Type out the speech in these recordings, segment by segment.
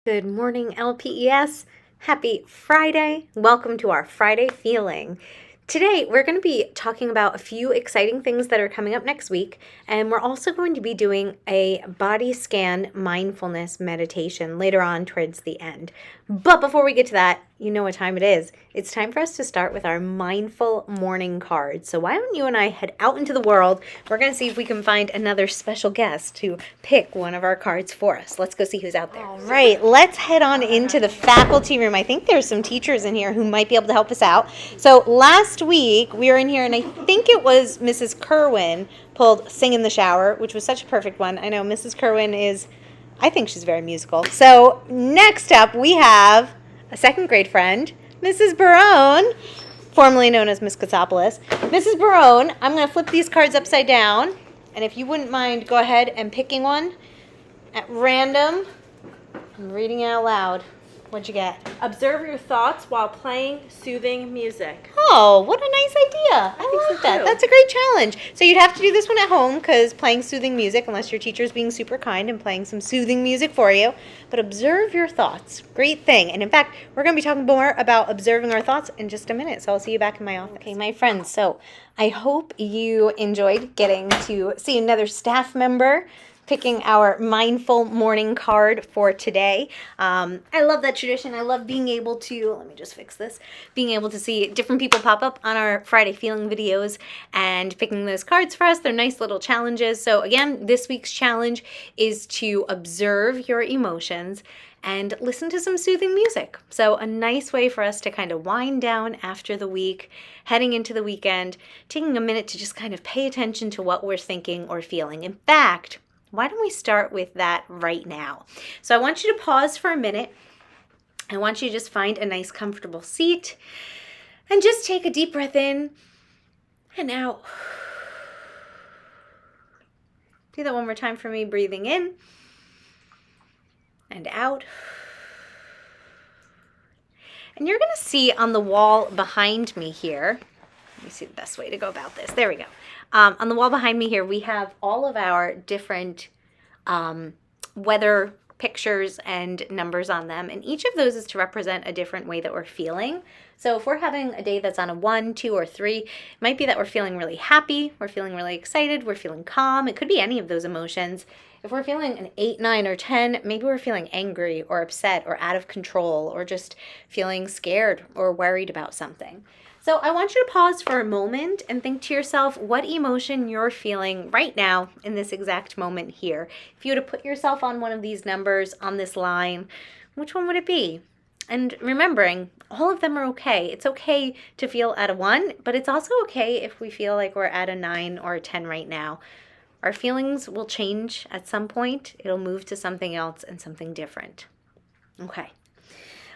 Good morning, LPES. Happy Friday. Welcome to our Friday Feeling. Today, we're going to be talking about a few exciting things that are coming up next week, and we're also going to be doing a body scan mindfulness meditation later on towards the end. But before we get to that, you know what time it is. It's time for us to start with our mindful morning card. So why don't you and I head out into the world? We're going to see if we can find another special guest to pick one of our cards for us. Let's go see who's out there. All right, let's head on into the faculty room. I think there's some teachers in here who might be able to help us out. So last week we were in here, and I think it was Mrs. Kerwin pulled Sing in the Shower, which was such a perfect one. I know Mrs. Kerwin I think she's very musical. So next up we have a second grade friend, Mrs. Barone, formerly known as Miss Katsopoulos. Mrs. Barone, I'm going to flip these cards upside down, and if you wouldn't mind, go ahead and picking one at random. I'm reading it out loud. What'd you get? Observe your thoughts while playing soothing music. Oh, what a nice idea. I like that. That's a great challenge. So you'd have to do this one at home because playing soothing music, unless your teacher's being super kind and playing some soothing music for you. But observe your thoughts. Great thing. And in fact, we're going to be talking more about observing our thoughts in just a minute. So I'll see you back in my office. Okay, my friends. So I hope you enjoyed getting to see another staff member picking our mindful morning card for today. I love that tradition. I love being able to, let me just fix this, being able to see different people pop up on our Friday Feeling videos and picking those cards for us. They're nice little challenges. So again, this week's challenge is to observe your emotions and listen to some soothing music. So a nice way for us to kind of wind down after the week, heading into the weekend, taking a minute to just kind of pay attention to what we're thinking or feeling. In fact, why don't we start with that right now? So I want you to pause for a minute. I want you to just find a nice comfortable seat and just take a deep breath in and out. Do that one more time for me, breathing in and out. And you're going to see on the wall behind me here, let me see the best way to go about this. There we go. On the wall behind me here, we have all of our different weather pictures and numbers on them. And each of those is to represent a different way that we're feeling. So if we're having a day that's on a 1, 2, or 3, it might be that we're feeling really happy, we're feeling really excited, we're feeling calm. It could be any of those emotions. If we're feeling an 8, 9, or 10, maybe we're feeling angry or upset or out of control or just feeling scared or worried about something. So I want you to pause for a moment and think to yourself what emotion you're feeling right now in this exact moment here. If you were to put yourself on one of these numbers on this line, which one would it be? And remembering, all of them are okay. It's okay to feel at a 1, but it's also okay if we feel like we're at a 9 or a 10 right now. Our feelings will change at some point. It'll move to something else and something different. Okay.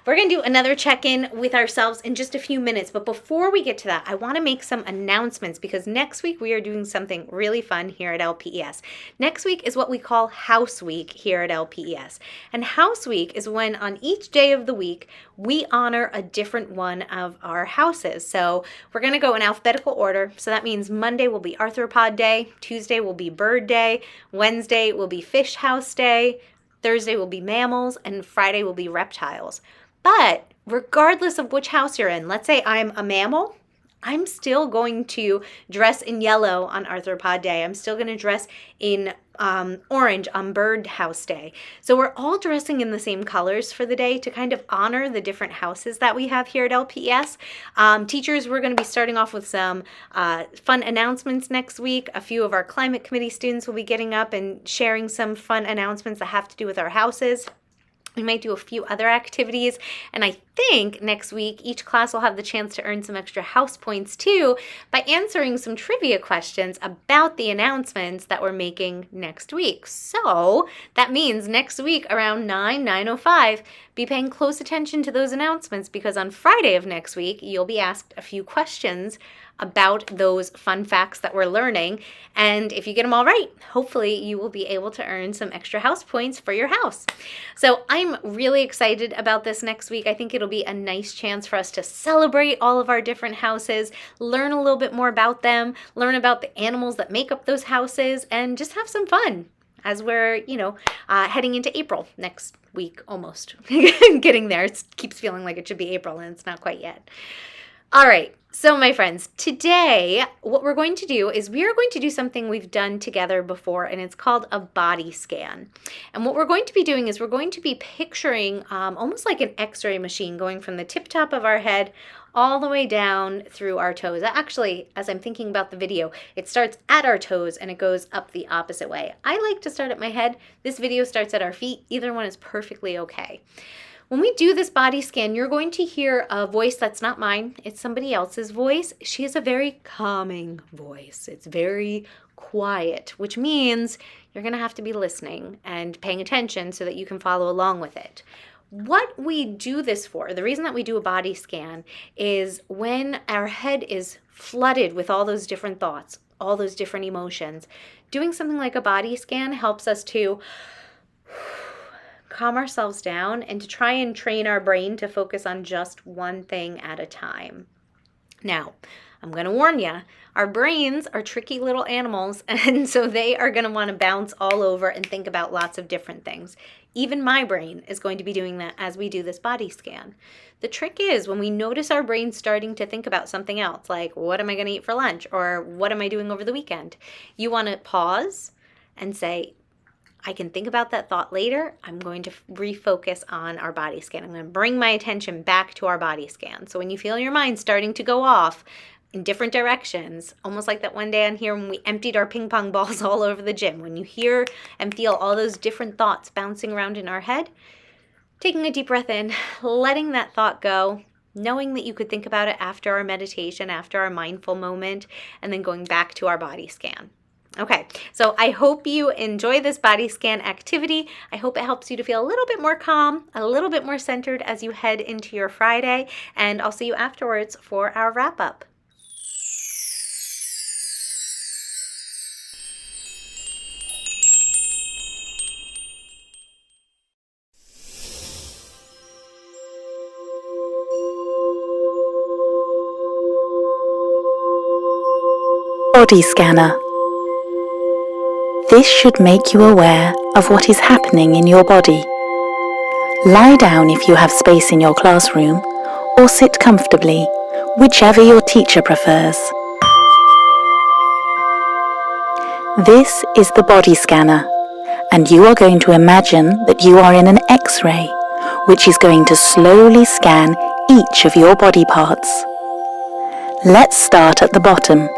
We're going to do another check-in with ourselves in just a few minutes, but before we get to that, I want to make some announcements because next week we are doing something really fun here at LPES. Next week is what we call House Week here at LPES. And House Week is when on each day of the week, we honor a different one of our houses. So we're going to go in alphabetical order. So that means Monday will be Arthropod Day, Tuesday will be Bird Day, Wednesday will be Fish House Day, Thursday will be Mammals, and Friday will be Reptiles. But regardless of which house you're in, let's say I'm a mammal, I'm still going to dress in yellow on Arthropod Day. I'm still going to dress in orange on Bird House Day. So we're all dressing in the same colors for the day to kind of honor the different houses that we have here at LPES. Teachers, we're going to be starting off with some fun announcements next week. A few of our climate committee students will be getting up and sharing some fun announcements that have to do with our houses. We might do a few other activities, and I think next week each class will have the chance to earn some extra house points too by answering some trivia questions about the announcements that we're making next week. So that means next week around 9:05, be paying close attention to those announcements because on Friday of next week, you'll be asked a few questions about those fun facts that we're learning. And if you get them all right, hopefully you will be able to earn some extra house points for your house. So I'm really excited about this next week. I think it'll be a nice chance for us to celebrate all of our different houses, learn a little bit more about them, learn about the animals that make up those houses, and just have some fun. as we're, heading into April next week, almost. Getting there. It keeps feeling like it should be April, and it's not quite yet. All right. So, my friends, today what we're going to do is we are going to do something we've done together before, and it's called a body scan. And what we're going to be doing is we're going to be picturing almost like an x-ray machine going from the tip top of our head all the way down through our toes. Actually, as I'm thinking about the video, it starts at our toes and it goes up the opposite way. I like to start at my head. This video starts at our feet. Either one is perfectly okay. When we do this body scan, you're going to hear a voice that's not mine. It's somebody else's voice. She has a very calming voice. It's very quiet, which means you're going to have to be listening and paying attention so that you can follow along with it. What we do this for, the reason that we do a body scan, is when our head is flooded with all those different thoughts, all those different emotions, doing something like a body scan helps us to calm ourselves down and to try and train our brain to focus on just one thing at a time. Now, I'm going to warn you, our brains are tricky little animals, and so they are going to want to bounce all over and think about lots of different things. Even my brain is going to be doing that as we do this body scan. The trick is when we notice our brain starting to think about something else, like what am I going to eat for lunch, or what am I doing over the weekend, you want to pause and say, I can think about that thought later. I'm going to refocus on our body scan. I'm going to bring my attention back to our body scan. So when you feel your mind starting to go off in different directions, almost like that one day on here when we emptied our ping pong balls all over the gym, when you hear and feel all those different thoughts bouncing around in our head, taking a deep breath in, letting that thought go, knowing that you could think about it after our meditation, after our mindful moment, and then going back to our body scan. Okay, so I hope you enjoy this body scan activity. I hope it helps you to feel a little bit more calm, a little bit more centered as you head into your Friday, and I'll see you afterwards for our wrap-up. Body scanner. This should make you aware of what is happening in your body. Lie down if you have space in your classroom, or sit comfortably, whichever your teacher prefers. This is the body scanner, and you are going to imagine that you are in an X-ray, which is going to slowly scan each of your body parts. Let's start at the bottom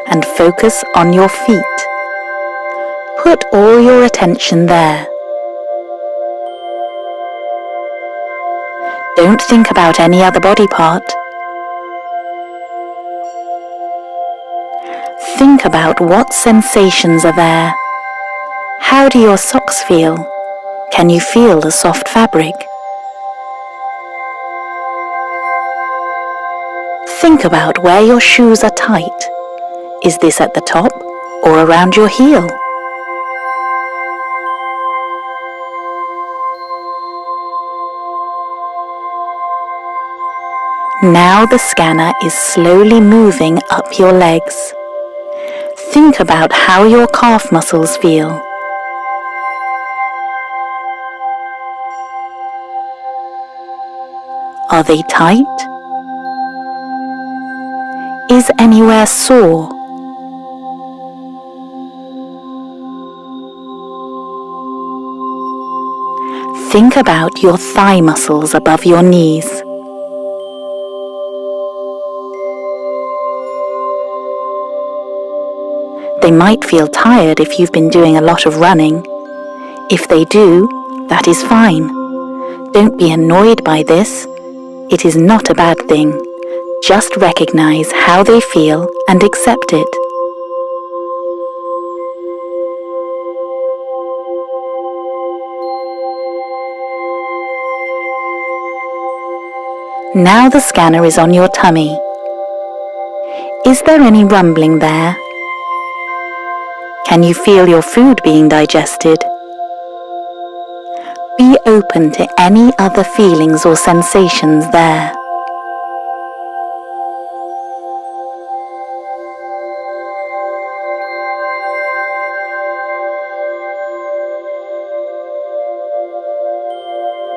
and focus on your feet. Put all your attention there. Don't think about any other body part. Think about what sensations are there. How do your socks feel? Can you feel the soft fabric? Think about where your shoes are tight. Is this at the top or around your heel? Now the scanner is slowly moving up your legs. Think about how your calf muscles feel. Are they tight? Is anywhere sore? Think about your thigh muscles above your knees. They might feel tired if you've been doing a lot of running. If they do, that is fine. Don't be annoyed by this. It is not a bad thing. Just recognize how they feel and accept it. Now the scanner is on your tummy. Is there any rumbling there? Can you feel your food being digested? Be open to any other feelings or sensations there.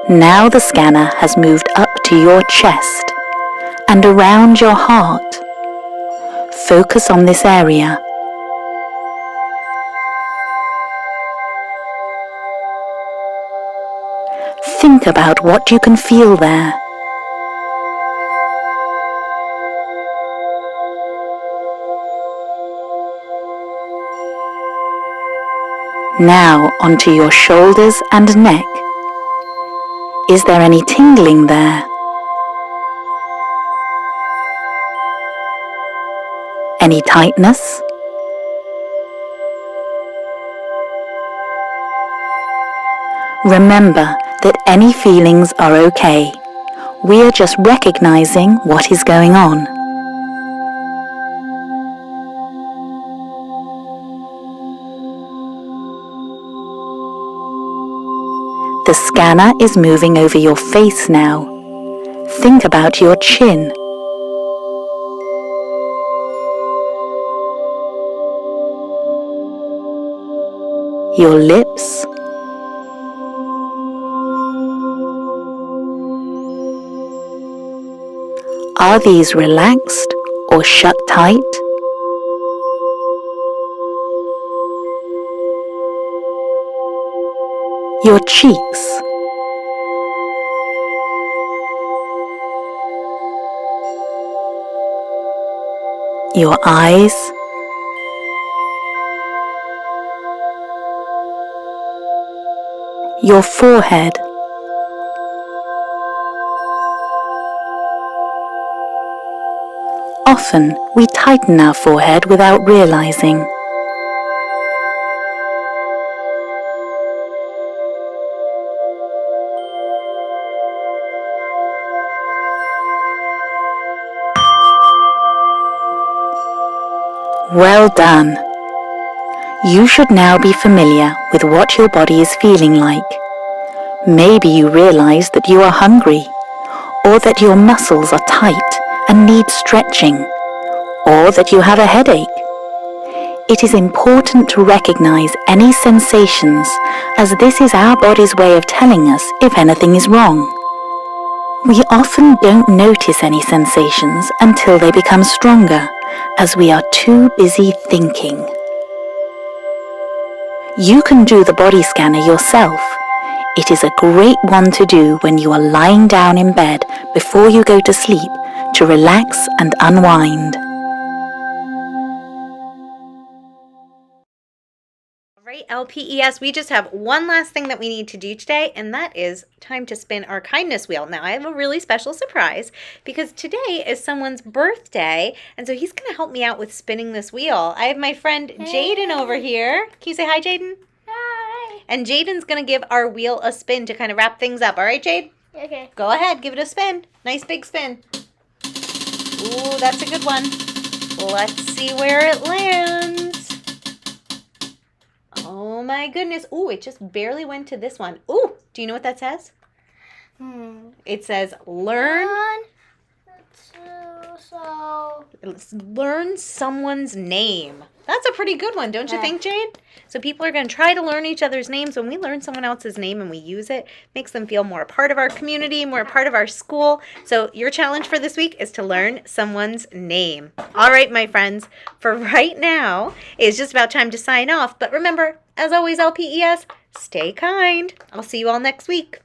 Now the scanner has moved up to your chest and around your heart. Focus on this area. Think about what you can feel there. Now onto your shoulders and neck. Is there any tingling there? Any tightness? Remember that any feelings are okay. We are just recognizing what is going on. The scanner is moving over your face now. Think about your chin. Your lips. Are these relaxed or shut tight? Your cheeks. Your eyes. Your forehead. Often we tighten our forehead without realizing. Well done. You should now be familiar with what your body is feeling like. Maybe you realize that you are hungry, or that your muscles are tight and need stretching, or that you have a headache. It is important to recognize any sensations, as this is our body's way of telling us if anything is wrong. We often don't notice any sensations until they become stronger, as we are too busy thinking. You can do the body scanner yourself. It is a great one to do when you are lying down in bed before you go to sleep to relax and unwind. All right, LPES, we just have one last thing that we need to do today, and that is time to spin our kindness wheel. Now, I have a really special surprise because today is someone's birthday, and so he's going to help me out with spinning this wheel. I have my friend Jaden over here. Can you say hi, Jaden? Hi. And Jaden's going to give our wheel a spin to kind of wrap things up. All right, Jade? Okay. Go ahead, give it a spin. Nice big spin. Ooh, that's a good one. Let's see where it lands. Oh my goodness. Ooh, it just barely went to this one. Ooh, do you know what that says? It says learn. 1, 2, so. Learn someone's name. That's a pretty good one, don't you think, Jade? So people are going to try to learn each other's names. When we learn someone else's name and we use it, makes them feel more a part of our community, more a part of our school. So your challenge for this week is to learn someone's name. All right, my friends, for right now, it's just about time to sign off. But remember, as always, LPES, stay kind. I'll see you all next week.